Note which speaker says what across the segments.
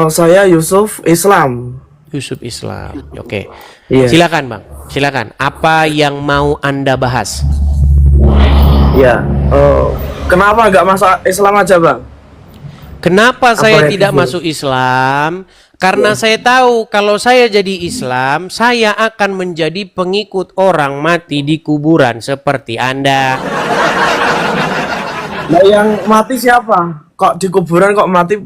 Speaker 1: Saya Yusuf Islam.
Speaker 2: Yusuf Islam. Oke.
Speaker 1: Iya.
Speaker 2: Silakan, Bang. Silakan. Apa yang mau Anda bahas?
Speaker 1: Iya. Kenapa nggak masuk Islam aja, Bang?
Speaker 2: Kenapa saya
Speaker 1: Apa
Speaker 2: tidak
Speaker 1: itu?
Speaker 2: masuk Islam? Karena saya tahu kalau saya jadi Islam, saya akan menjadi pengikut orang mati di kuburan seperti Anda.
Speaker 1: Nah, yang mati siapa? Kok di kuburan kok mati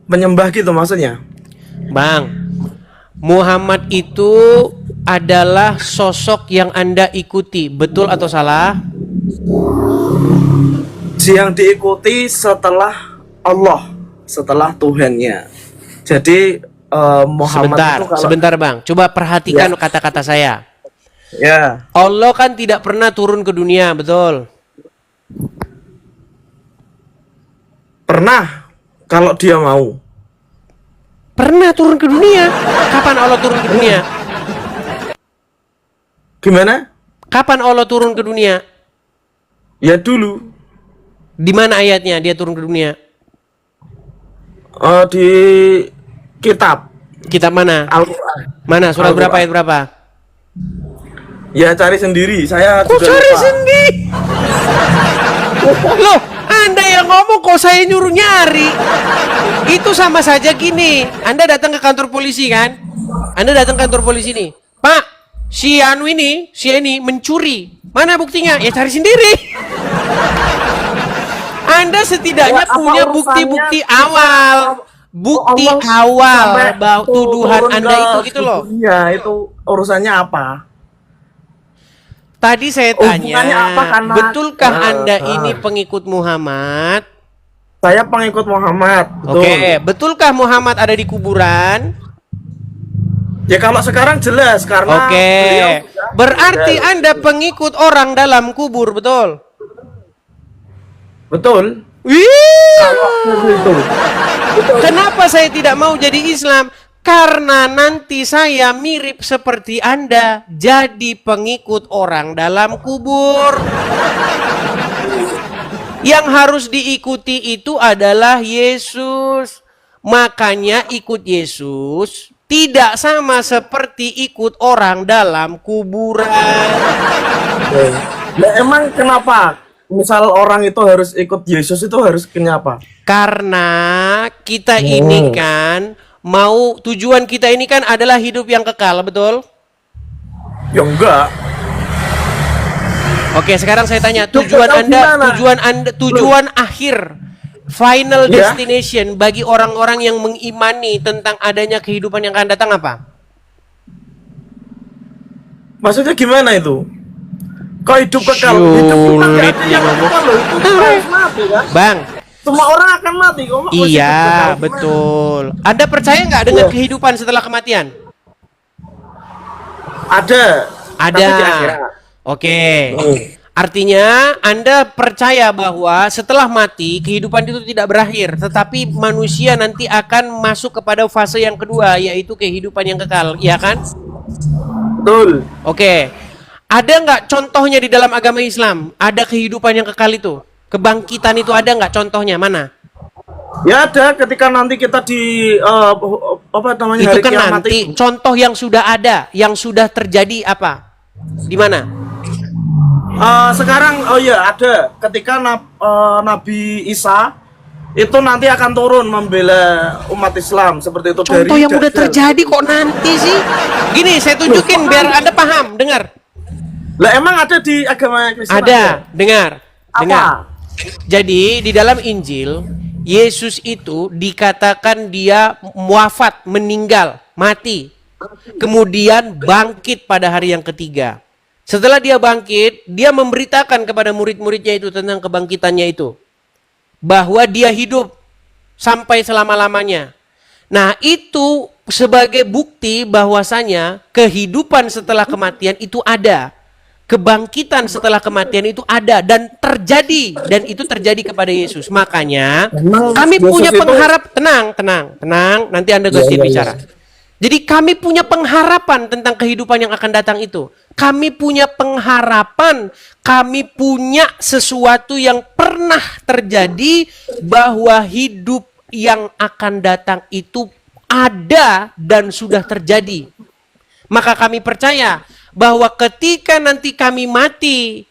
Speaker 1: menyembah gitu maksudnya?
Speaker 2: Bang, Muhammad itu adalah sosok yang Anda ikuti, betul atau salah?
Speaker 1: Yang diikuti setelah Allah, setelah Tuhannya. Jadi Muhammad
Speaker 2: Sebentar,
Speaker 1: itu kalau
Speaker 2: sebentar Bang. Coba perhatikan
Speaker 1: ya,
Speaker 2: kata-kata saya.
Speaker 1: ya
Speaker 2: Allah kan tidak pernah turun ke dunia, betul?
Speaker 1: pernah kalau dia mau.
Speaker 2: Pernah turun ke dunia. Kapan Allah turun ke dunia?
Speaker 1: Gimana?
Speaker 2: Kapan Allah turun ke dunia?
Speaker 1: Ya dulu
Speaker 2: Di mana ayatnya dia turun ke dunia?
Speaker 1: di kitab
Speaker 2: Kitab mana?
Speaker 1: Al-Quran.
Speaker 2: Mana? Surat berapa,
Speaker 1: Al-Quran.
Speaker 2: ayat berapa?
Speaker 1: Ya cari sendiri. Saya
Speaker 2: Kok
Speaker 1: juga
Speaker 2: cari
Speaker 1: lupa.
Speaker 2: sendiri? Loh, Anda yang ngomong kok saya nyuruh nyari. Itu sama saja gini. Anda datang ke kantor polisi kan? Anda datang ke kantor polisi nih. Pak, si Anu ini, si ini mencuri. Mana buktinya? Ya cari sendiri. Anda setidaknya
Speaker 1: Apa
Speaker 2: punya
Speaker 1: urusannya
Speaker 2: bukti-bukti
Speaker 1: kita
Speaker 2: awal. Bukti
Speaker 1: Allah
Speaker 2: awal
Speaker 1: sampai
Speaker 2: bahwa tuduhan
Speaker 1: turun
Speaker 2: Anda
Speaker 1: ke
Speaker 2: itu gitu loh.
Speaker 1: dunia, itu urusannya apa?
Speaker 2: Tadi saya
Speaker 1: Hubungannya
Speaker 2: tanya,
Speaker 1: apa karena
Speaker 2: betulkah Anda ini pengikut Muhammad?
Speaker 1: saya pengikut Muhammad, betul.
Speaker 2: Oke, betulkah Muhammad ada di kuburan?
Speaker 1: Ya kalau sekarang jelas karena
Speaker 2: Oke,
Speaker 1: beliau sudah
Speaker 2: berarti
Speaker 1: meninggal.
Speaker 2: Anda pengikut orang dalam kubur, betul?
Speaker 1: Betul.
Speaker 2: Wih,
Speaker 1: Itu.
Speaker 2: kenapa saya tidak mau jadi Islam? Karena nanti saya mirip seperti Anda, jadi pengikut orang dalam kubur. Yang harus diikuti itu adalah Yesus. Makanya ikut Yesus tidak sama seperti ikut orang dalam kuburan.
Speaker 1: Nah, emang kenapa? Misal orang itu harus ikut Yesus itu harus kenapa?
Speaker 2: Karena kita ini kan tujuan kita ini kan adalah hidup yang kekal, betul?
Speaker 1: Ya enggak.
Speaker 2: Oke, sekarang saya tanya,
Speaker 1: Hidup kekal gimana?
Speaker 2: tujuan akhir, final
Speaker 1: Ya.
Speaker 2: destination bagi orang-orang yang mengimani tentang adanya kehidupan yang akan datang apa?
Speaker 1: Maksudnya gimana itu? Kok hidup kekal? Hidup kita nggak
Speaker 2: Sulit
Speaker 1: ada
Speaker 2: dia
Speaker 1: yang
Speaker 2: ngomong.
Speaker 1: kekal loh. Itu kita harus mati kan?
Speaker 2: Bang,
Speaker 1: Semua orang akan mati. Kok masih hidup
Speaker 2: iya,
Speaker 1: kekal?
Speaker 2: betul. Anda percaya nggak dengan
Speaker 1: Iya.
Speaker 2: kehidupan setelah kematian?
Speaker 1: Ada.
Speaker 2: Ada.
Speaker 1: Tapi di akhirat.
Speaker 2: Oke. Artinya Anda percaya bahwa setelah mati kehidupan itu tidak berakhir, tetapi manusia nanti akan masuk kepada fase yang kedua, yaitu kehidupan yang kekal, ya kan?
Speaker 1: Betul.
Speaker 2: Oke. Ada nggak contohnya di dalam agama Islam? Ada kehidupan yang kekal itu? Kebangkitan itu ada nggak contohnya? Mana?
Speaker 1: Ya ada ketika nanti kita di apa namanya
Speaker 2: Itu
Speaker 1: hari
Speaker 2: kan
Speaker 1: kiamat
Speaker 2: nanti
Speaker 1: itu.
Speaker 2: contoh yang sudah ada, yang sudah terjadi apa? Di mana?
Speaker 1: Sekarang ada ketika Nabi Isa itu nanti akan turun membela umat Islam seperti itu.
Speaker 2: Contoh
Speaker 1: dari
Speaker 2: yang udah
Speaker 1: Dajjal.
Speaker 2: terjadi kok nanti sih? Gini, saya tunjukin biar Anda paham. Dengar.
Speaker 1: Lah emang ada di agama Kristen?
Speaker 2: Ada, dengar.
Speaker 1: Apa?
Speaker 2: Dengar. Jadi di dalam Injil, Yesus itu dikatakan dia wafat, meninggal, mati. Kemudian bangkit pada hari yang ketiga. Setelah dia bangkit, dia memberitakan kepada murid-muridnya itu tentang kebangkitannya itu. Bahwa dia hidup sampai selama-lamanya. Nah, itu sebagai bukti bahwasanya kehidupan setelah kematian itu ada. Kebangkitan setelah kematian itu ada dan terjadi, dan itu terjadi kepada Yesus. Makanya
Speaker 1: Emang
Speaker 2: kami
Speaker 1: Yesus
Speaker 2: punya
Speaker 1: itu-
Speaker 2: tenang, nanti Anda
Speaker 1: Iya, iya,
Speaker 2: bicara. Jadi kami punya pengharapan tentang kehidupan yang akan datang itu. Kami punya pengharapan, kami punya sesuatu yang pernah terjadi bahwa hidup yang akan datang itu ada dan sudah terjadi. Maka kami percaya bahwa ketika nanti kami mati,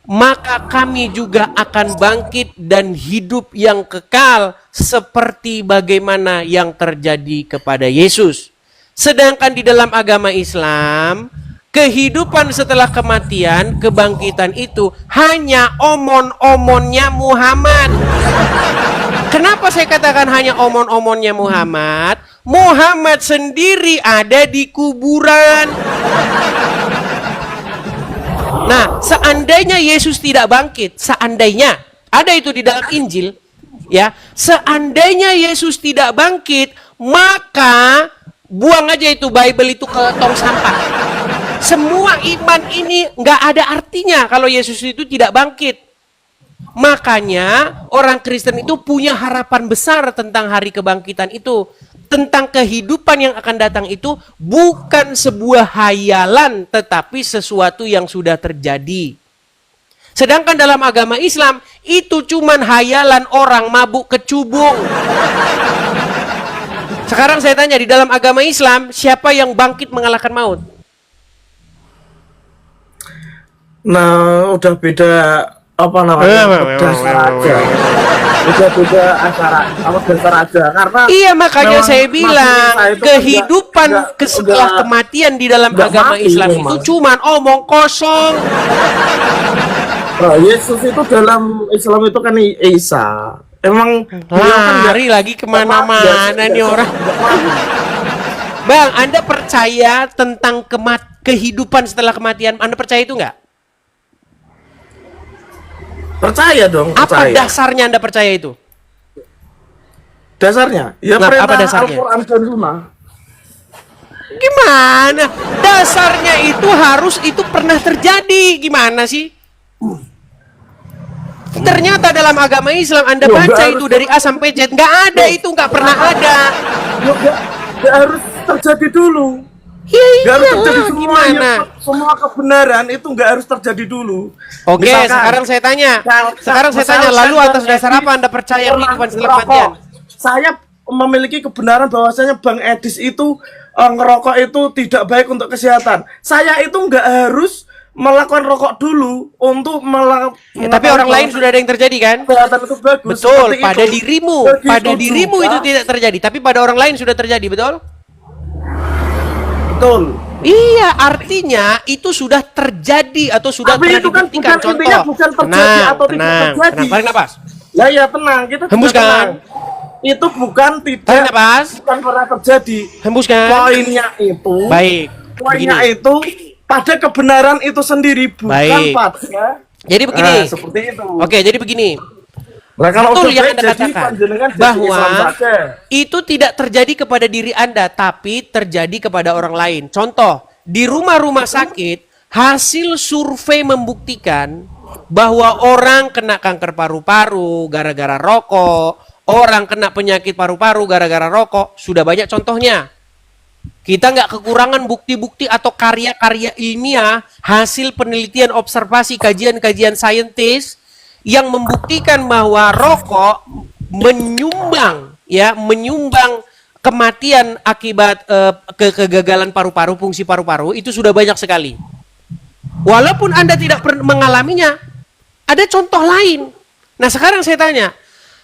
Speaker 2: maka kami juga akan bangkit dan hidup yang kekal seperti bagaimana yang terjadi kepada Yesus. Sedangkan di dalam agama Islam, kehidupan setelah kematian, kebangkitan itu hanya omon-omonnya Muhammad. Kenapa saya katakan hanya omon-omonnya Muhammad? Muhammad sendiri ada di kuburan. Nah, seandainya Yesus tidak bangkit, seandainya ada itu di dalam Injil, ya, seandainya Yesus tidak bangkit, maka buang aja itu Bible itu ke tong sampah. Semua iman ini nggak ada artinya kalau Yesus itu tidak bangkit. Makanya orang Kristen itu punya harapan besar tentang hari kebangkitan itu. Tentang kehidupan yang akan datang itu bukan sebuah hayalan, tetapi sesuatu yang sudah terjadi. Sedangkan dalam agama Islam, itu cuman hayalan orang mabuk kecubung. Sekarang saya tanya, di dalam agama Islam, siapa yang bangkit mengalahkan maut?
Speaker 1: Nah, udah beda apa namanya? Dasar aja. Udah beda dasar aja. Karena
Speaker 2: iya, makanya
Speaker 1: memang
Speaker 2: saya bilang kehidupan setelah
Speaker 1: enggak,
Speaker 2: kematian di dalam agama
Speaker 1: mati,
Speaker 2: Islam
Speaker 1: memang.
Speaker 2: itu cuman omong kosong.
Speaker 1: Yesus itu dalam Islam itu kan Isa. Emang
Speaker 2: Lari lagi kemana-mana nih orang. Bang, Anda percaya tentang kehidupan setelah kematian? Anda percaya itu nggak?
Speaker 1: Percaya dong.
Speaker 2: Apa
Speaker 1: Percaya.
Speaker 2: dasarnya Anda percaya itu?
Speaker 1: Dasarnya? Ya
Speaker 2: Nah,
Speaker 1: perintah
Speaker 2: apa dasarnya?
Speaker 1: Al-Quran dan Sunnah.
Speaker 2: Gimana? Dasarnya itu harus itu pernah terjadi. Gimana sih? Ternyata dalam agama Islam Anda
Speaker 1: Loh,
Speaker 2: baca
Speaker 1: nggak
Speaker 2: itu
Speaker 1: harus-
Speaker 2: dari A sampai Z, nggak ada itu, nggak pernah ada.
Speaker 1: Nggak harus terjadi dulu.
Speaker 2: Ya
Speaker 1: Nggak harus terjadi
Speaker 2: iyalah,
Speaker 1: semua.
Speaker 2: gimana?
Speaker 1: Semua kebenaran itu nggak harus terjadi dulu.
Speaker 2: Oke,
Speaker 1: Misalkan,
Speaker 2: sekarang saya tanya. Sekarang saya tanya,
Speaker 1: misalkan
Speaker 2: lalu atas
Speaker 1: Bang
Speaker 2: dasar
Speaker 1: Edis
Speaker 2: apa Anda percaya
Speaker 1: pernah
Speaker 2: kehidupan setelah
Speaker 1: ngerokok.
Speaker 2: kematian?
Speaker 1: Saya memiliki kebenaran bahwasanya Bang Edis itu ngerokok itu tidak baik untuk kesehatan. Saya itu nggak harus melakukan rokok dulu untuk
Speaker 2: Ya, tapi orang lain sudah ada yang terjadi kan?
Speaker 1: kesehatan itu bagus.
Speaker 2: Betul,
Speaker 1: Seperti
Speaker 2: pada
Speaker 1: itu.
Speaker 2: dirimu,
Speaker 1: Begitu
Speaker 2: pada dirimu
Speaker 1: juga-
Speaker 2: itu tidak terjadi, tapi pada orang lain sudah terjadi, betul?
Speaker 1: betul.
Speaker 2: Iya, artinya itu sudah terjadi atau sudah
Speaker 1: Tapi
Speaker 2: pernah
Speaker 1: itu kan
Speaker 2: dibuktikan.
Speaker 1: bukan- intinya bukan terjadi atau tidak terjadi.
Speaker 2: tenang, tarik napas.
Speaker 1: Lah ya tenang, kita juga
Speaker 2: Hembuskan.
Speaker 1: tenang. Itu bukan
Speaker 2: Tarik
Speaker 1: tidak
Speaker 2: napas,
Speaker 1: bukan pernah terjadi.
Speaker 2: hembuskan.
Speaker 1: Poinnya itu,
Speaker 2: Baik,
Speaker 1: poinnya
Speaker 2: begini.
Speaker 1: itu pada kebenaran itu sendiri, bukan
Speaker 2: Baik.
Speaker 1: pada.
Speaker 2: Jadi begini.
Speaker 1: Nah, seperti itu.
Speaker 2: Oke, jadi begini.
Speaker 1: Nah, kalau
Speaker 2: Betul
Speaker 1: udah
Speaker 2: yang
Speaker 1: baik,
Speaker 2: Anda
Speaker 1: jadi
Speaker 2: katakan,
Speaker 1: panjenengan jadi
Speaker 2: bahwa
Speaker 1: Islam saja.
Speaker 2: itu tidak terjadi kepada diri Anda, tapi terjadi kepada orang lain. Contoh, di rumah-rumah sakit, hasil survei membuktikan bahwa orang kena kanker paru-paru gara-gara rokok, orang kena penyakit paru-paru gara-gara rokok, sudah banyak contohnya. Kita nggak kekurangan bukti-bukti atau karya-karya ilmiah, hasil penelitian, observasi, kajian-kajian saintis yang membuktikan bahwa rokok menyumbang kematian akibat kegagalan paru-paru, fungsi paru-paru itu sudah banyak sekali. Walaupun Anda tidak mengalaminya, ada contoh lain. Nah, sekarang saya tanya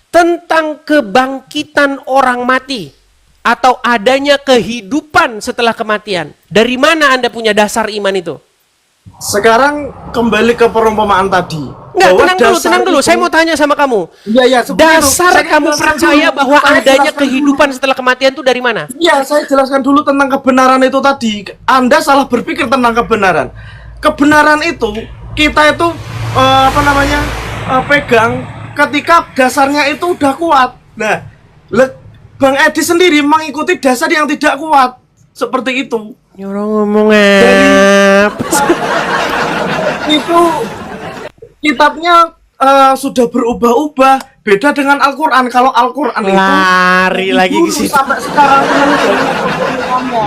Speaker 2: tentang kebangkitan orang mati atau adanya kehidupan setelah kematian. Dari mana Anda punya dasar iman itu?
Speaker 1: Sekarang kembali ke perumpamaan tadi.
Speaker 2: Enggak,
Speaker 1: Bahwa
Speaker 2: tenang dulu,
Speaker 1: dasar
Speaker 2: tenang dulu.
Speaker 1: itu-
Speaker 2: Saya mau tanya sama kamu.
Speaker 1: Iya, iya, seperti itu.
Speaker 2: Dasar
Speaker 1: Saya
Speaker 2: kamu
Speaker 1: jelaskan
Speaker 2: percaya
Speaker 1: dulu.
Speaker 2: bahwa
Speaker 1: Saya
Speaker 2: adanya
Speaker 1: jelaskan
Speaker 2: kehidupan
Speaker 1: dulu.
Speaker 2: setelah kematian itu dari mana?
Speaker 1: Iya, saya jelaskan dulu tentang kebenaran itu tadi. Anda salah berpikir tentang kebenaran. Kebenaran itu kita itu pegang ketika dasarnya itu udah kuat. Nah, Bang Edi sendiri mengikuti dasar yang tidak kuat seperti itu.
Speaker 2: Orang ngomong apa?
Speaker 1: Itu kitabnya sudah berubah-ubah, beda dengan Al-Quran. Kalau Al-Quran itu
Speaker 2: Lari lagi ke
Speaker 1: dulu
Speaker 2: situ.
Speaker 1: sampai sekarang itu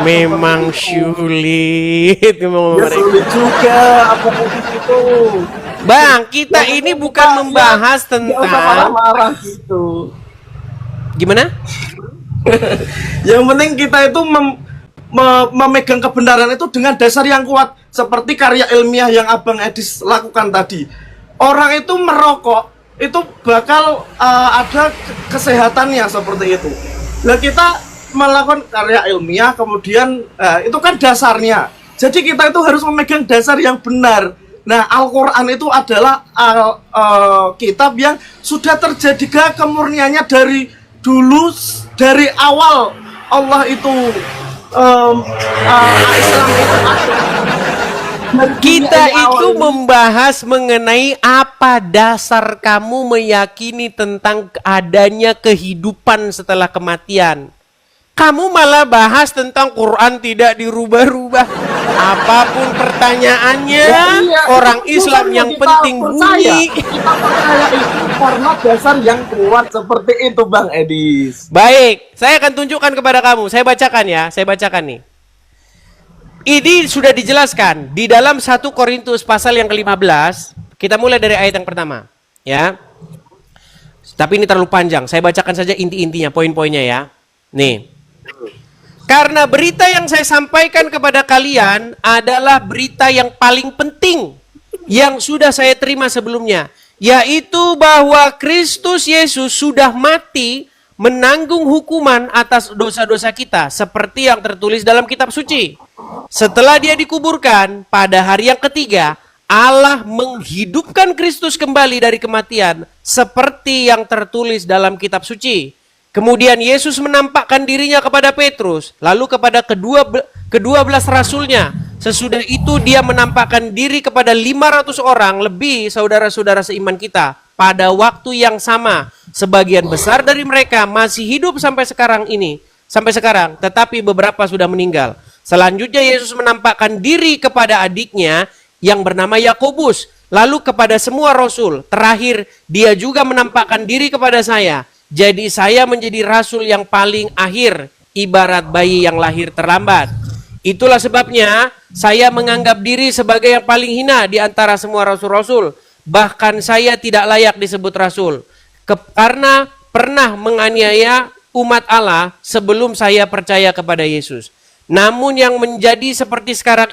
Speaker 2: Memang sulit ngomong
Speaker 1: ya
Speaker 2: mereka.
Speaker 1: sulit juga apa itu.
Speaker 2: Bang, kita ini bukan membahas
Speaker 1: Nggak usah
Speaker 2: tentang
Speaker 1: marah-marah gitu.
Speaker 2: Gimana?
Speaker 1: Yang penting kita itu memegang kebenaran itu dengan dasar yang kuat, seperti karya ilmiah yang Abang Edis lakukan tadi. Orang itu merokok itu bakal ada kesehatannya seperti itu. Nah, kita melakukan karya ilmiah, kemudian itu kan dasarnya. Jadi kita itu harus memegang dasar yang benar. Nah, Al-Quran itu adalah kitab yang sudah terjadi kemurniannya dari dulu, dari awal Allah itu Islam itu ada.
Speaker 2: Kita itu membahas mengenai apa dasar kamu meyakini tentang adanya kehidupan setelah kematian. Kamu malah bahas tentang Quran tidak dirubah-rubah. Apapun pertanyaannya, orang Islam yang penting bunyi.
Speaker 1: Kita percaya itu karena dasar yang kuat seperti itu, Bang Edis.
Speaker 2: Baik, saya akan tunjukkan kepada kamu. Saya bacakan ya, saya bacakan nih. Ini sudah dijelaskan di dalam 1 Korintus pasal yang ke-15. Kita mulai dari ayat yang pertama, ya. Tapi ini terlalu panjang. Saya bacakan saja inti-intinya, poin-poinnya ya. Nih. Karena berita yang saya sampaikan kepada kalian adalah berita yang paling penting yang sudah saya terima sebelumnya, yaitu bahwa Kristus Yesus sudah mati menanggung hukuman atas dosa-dosa kita seperti yang tertulis dalam kitab suci. Setelah dia dikuburkan, pada hari yang ketiga, Allah menghidupkan Kristus kembali dari kematian seperti yang tertulis dalam kitab suci. Kemudian Yesus menampakkan dirinya kepada Petrus, lalu kepada ke-12 rasulnya. Sesudah itu dia menampakkan diri kepada 500 orang lebih saudara-saudara seiman kita pada waktu yang sama. Sebagian besar dari mereka masih hidup sampai sekarang, tetapi beberapa sudah meninggal. Selanjutnya Yesus menampakkan diri kepada adiknya yang bernama Yakobus, lalu kepada semua rasul. Terakhir, dia juga menampakkan diri kepada saya. Jadi saya menjadi rasul yang paling akhir, ibarat bayi yang lahir terlambat. Itulah sebabnya saya menganggap diri sebagai yang paling hina di antara semua rasul-rasul. Bahkan saya tidak layak disebut rasul, karena pernah menganiaya umat Allah sebelum saya percaya kepada Yesus. Namun yang menjadi seperti sekarang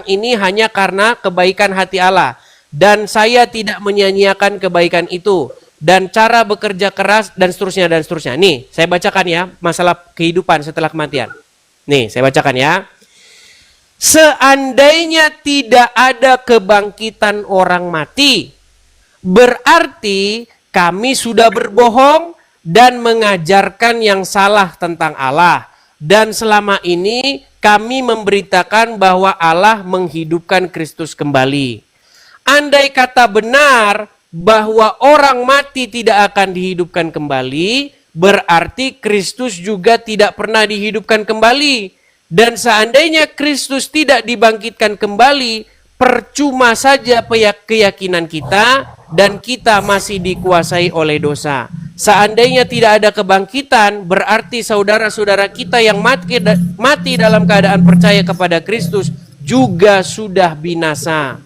Speaker 2: ini hanya karena kebaikan hati Allah. Dan saya tidak menyia-nyiakan kebaikan itu. Dan cara bekerja keras dan seterusnya dan seterusnya. Nih, saya bacakan ya, masalah kehidupan setelah kematian. Nih, saya bacakan ya. Seandainya tidak ada kebangkitan orang mati, berarti kami sudah berbohong dan mengajarkan yang salah tentang Allah. Dan selama ini kami memberitakan bahwa Allah menghidupkan Kristus kembali. Andai kata benar bahwa orang mati tidak akan dihidupkan kembali, berarti Kristus juga tidak pernah dihidupkan kembali. Dan seandainya Kristus tidak dibangkitkan kembali, percuma saja keyakinan kita dan kita masih dikuasai oleh dosa. Seandainya tidak ada kebangkitan, berarti saudara-saudara kita yang mati dalam keadaan percaya kepada Kristus juga sudah binasa.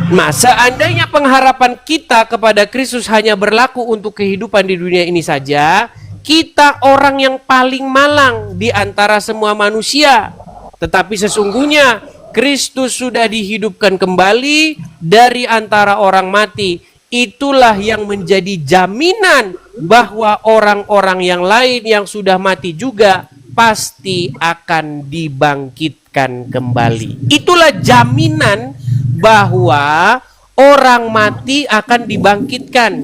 Speaker 2: Nah, seandainya pengharapan kita kepada Kristus hanya berlaku untuk kehidupan di dunia ini saja, kita orang yang paling malang di antara semua manusia. Tetapi sesungguhnya Kristus sudah dihidupkan kembali dari antara orang mati. Itulah yang menjadi jaminan bahwa orang-orang yang lain yang sudah mati juga pasti akan dibangkitkan kembali. Itulah jaminan bahwa orang mati akan dibangkitkan.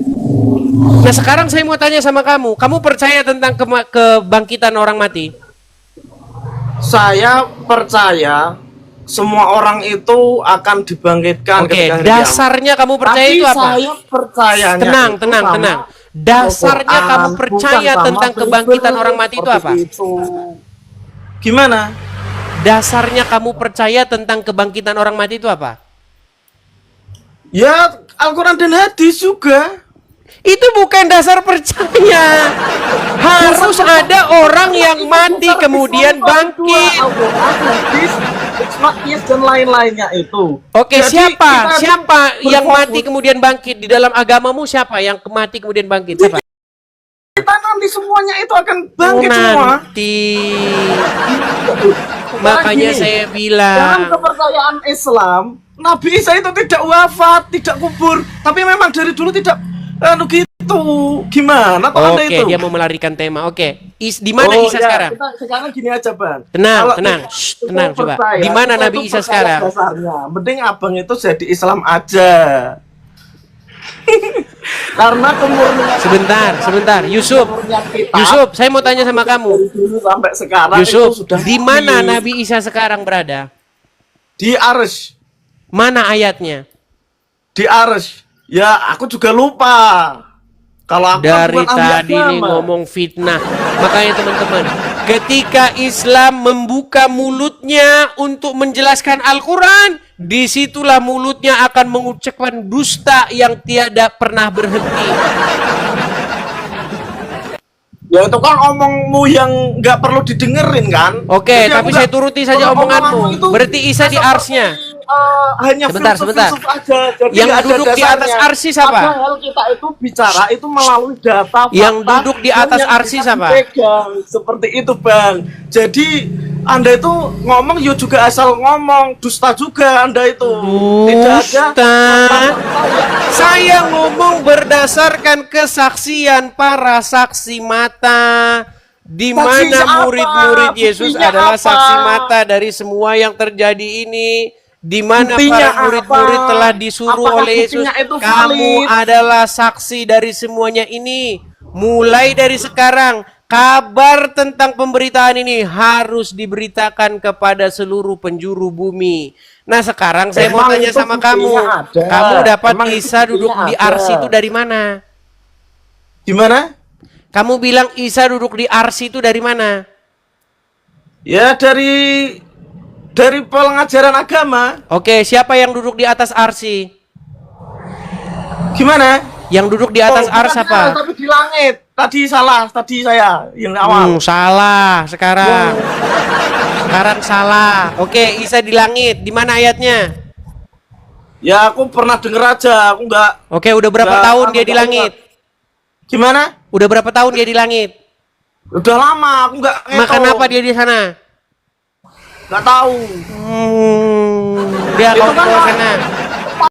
Speaker 2: Nah, sekarang saya mau tanya sama kamu. Kamu percaya tentang kebangkitan orang mati?
Speaker 1: Saya percaya semua orang itu akan dibangkitkan.
Speaker 2: Oke, dasarnya kamu percaya itu apa?
Speaker 1: Saya percayanya
Speaker 2: tenang. Dasarnya kamu percaya tentang kebangkitan orang mati itu apa?
Speaker 1: Gimana?
Speaker 2: Dasarnya kamu percaya tentang kebangkitan orang mati itu apa?
Speaker 1: Ya, Al-Quran dan hadis juga.
Speaker 2: Itu bukan dasar percaya. Harus ada orang yang mati kemudian bangkit.
Speaker 1: it's not yes dan lain-lainnya itu.
Speaker 2: Oke,
Speaker 1: Jadi, kita
Speaker 2: siapa yang
Speaker 1: berfokus.
Speaker 2: mati kemudian bangkit di dalam agamamu? Siapa yang mati kemudian bangkit? Siapa?
Speaker 1: Kita nanti semuanya itu akan bangkit
Speaker 2: Oh,
Speaker 1: semua.
Speaker 2: nanti. Makanya
Speaker 1: Gini,
Speaker 2: saya
Speaker 1: dalam
Speaker 2: bilang.
Speaker 1: kepercayaan Islam, Nabi Isa itu tidak wafat, tidak kubur, tapi memang dari dulu tidak gitu. Gimana toh Anda
Speaker 2: Oke,
Speaker 1: itu?
Speaker 2: dia mau melarikan tema. Oke, di mana
Speaker 1: Oh,
Speaker 2: Isa
Speaker 1: ya,
Speaker 2: sekarang?
Speaker 1: Kita sekarang gini aja, Bang.
Speaker 2: Tenang,
Speaker 1: Kalau
Speaker 2: tenang.
Speaker 1: kita-
Speaker 2: Shh,
Speaker 1: kita
Speaker 2: tenang, coba.
Speaker 1: percaya,
Speaker 2: Di mana
Speaker 1: kita
Speaker 2: Nabi
Speaker 1: itu
Speaker 2: Isa
Speaker 1: percaya
Speaker 2: sekarang?
Speaker 1: Dasarnya. Mending abang itu jadi Islam aja. Karena kemurnian
Speaker 2: Sebentar, Yusuf.
Speaker 1: kemurnian kita
Speaker 2: Yusuf, saya mau tanya sama kamu.
Speaker 1: dari dulu sampai sekarang
Speaker 2: Yusuf,
Speaker 1: itu sudah
Speaker 2: di mana
Speaker 1: mati.
Speaker 2: Nabi Isa sekarang berada?
Speaker 1: Di Arsy.
Speaker 2: Mana ayatnya?
Speaker 1: Di Arsy. Ya, aku juga lupa. Kalau aku kan
Speaker 2: Dari
Speaker 1: bukan ahli
Speaker 2: tadi nih
Speaker 1: agama.
Speaker 2: ngomong fitnah. Makanya teman-teman, ketika Islam membuka mulutnya untuk menjelaskan Al-Quran, disitulah mulutnya akan mengucapkan dusta yang tiada pernah berhenti.
Speaker 1: Ya itu kan omongmu yang nggak perlu didengerin kan.
Speaker 2: Oke,
Speaker 1: Jadi
Speaker 2: tapi
Speaker 1: aku
Speaker 2: saya
Speaker 1: nggak-
Speaker 2: turuti saja
Speaker 1: kalau
Speaker 2: omonganmu.
Speaker 1: omonganmu itu
Speaker 2: Berarti Isa di
Speaker 1: seperti,
Speaker 2: arsnya.
Speaker 1: hanya
Speaker 2: Sebentar,
Speaker 1: filsuf-filsuf aja. Jadi
Speaker 2: Yang
Speaker 1: nggak ada
Speaker 2: duduk di atas
Speaker 1: dasarnya.
Speaker 2: arsy siapa?
Speaker 1: Padahal kita itu bicara itu melalui data.
Speaker 2: Yang
Speaker 1: fakta,
Speaker 2: duduk di
Speaker 1: dan
Speaker 2: atas
Speaker 1: yang
Speaker 2: arsy
Speaker 1: bisa
Speaker 2: siapa?
Speaker 1: dipegang. Seperti itu Bang. Jadi Anda itu ngomong ya juga asal ngomong, dusta juga Anda itu.
Speaker 2: Dusta. Saya ngomong berdasarkan kesaksian para saksi mata, di
Speaker 1: Saksinya
Speaker 2: mana
Speaker 1: apa?
Speaker 2: murid-murid Yesus
Speaker 1: Buktinya
Speaker 2: adalah
Speaker 1: apa?
Speaker 2: saksi mata dari semua yang terjadi ini, di mana
Speaker 1: Buktinya
Speaker 2: para murid-murid
Speaker 1: apa?
Speaker 2: telah disuruh
Speaker 1: Apakah
Speaker 2: oleh Yesus.
Speaker 1: buktinya itu
Speaker 2: Kamu
Speaker 1: valid?
Speaker 2: adalah saksi dari semuanya ini. Mulai dari sekarang, kabar tentang pemberitaan ini harus diberitakan kepada seluruh penjuru bumi. Nah sekarang saya mau
Speaker 1: Emang
Speaker 2: tanya
Speaker 1: itu
Speaker 2: sama kamu,
Speaker 1: buktinya ada.
Speaker 2: kamu dapat
Speaker 1: Emang itu
Speaker 2: Isa duduk
Speaker 1: buktinya
Speaker 2: di
Speaker 1: ada.
Speaker 2: arsy itu dari mana?
Speaker 1: Gimana?
Speaker 2: Kamu bilang Isa duduk di arsy itu dari mana?
Speaker 1: Ya dari pengajaran agama.
Speaker 2: Oke, siapa yang duduk di atas arsy?
Speaker 1: Gimana?
Speaker 2: Yang duduk di atas
Speaker 1: bukan
Speaker 2: arsy
Speaker 1: di
Speaker 2: apa?
Speaker 1: atas, tapi di langit. Tadi salah, tadi saya yang awal.
Speaker 2: Salah sekarang. Sekarang salah. Oke, Isa di langit. Di mana ayatnya?
Speaker 1: Ya aku pernah denger aja, aku nggak.
Speaker 2: Oke, udah berapa
Speaker 1: nggak-
Speaker 2: tahun dia
Speaker 1: aku
Speaker 2: di
Speaker 1: nggak-
Speaker 2: langit?
Speaker 1: Gimana?
Speaker 2: Udah berapa tahun dia di langit?
Speaker 1: Udah lama, aku nggak.
Speaker 2: Makan apa dia di sana?
Speaker 1: Nggak tahu.
Speaker 2: Dia
Speaker 1: Itu
Speaker 2: kalau
Speaker 1: kan
Speaker 2: ke sana.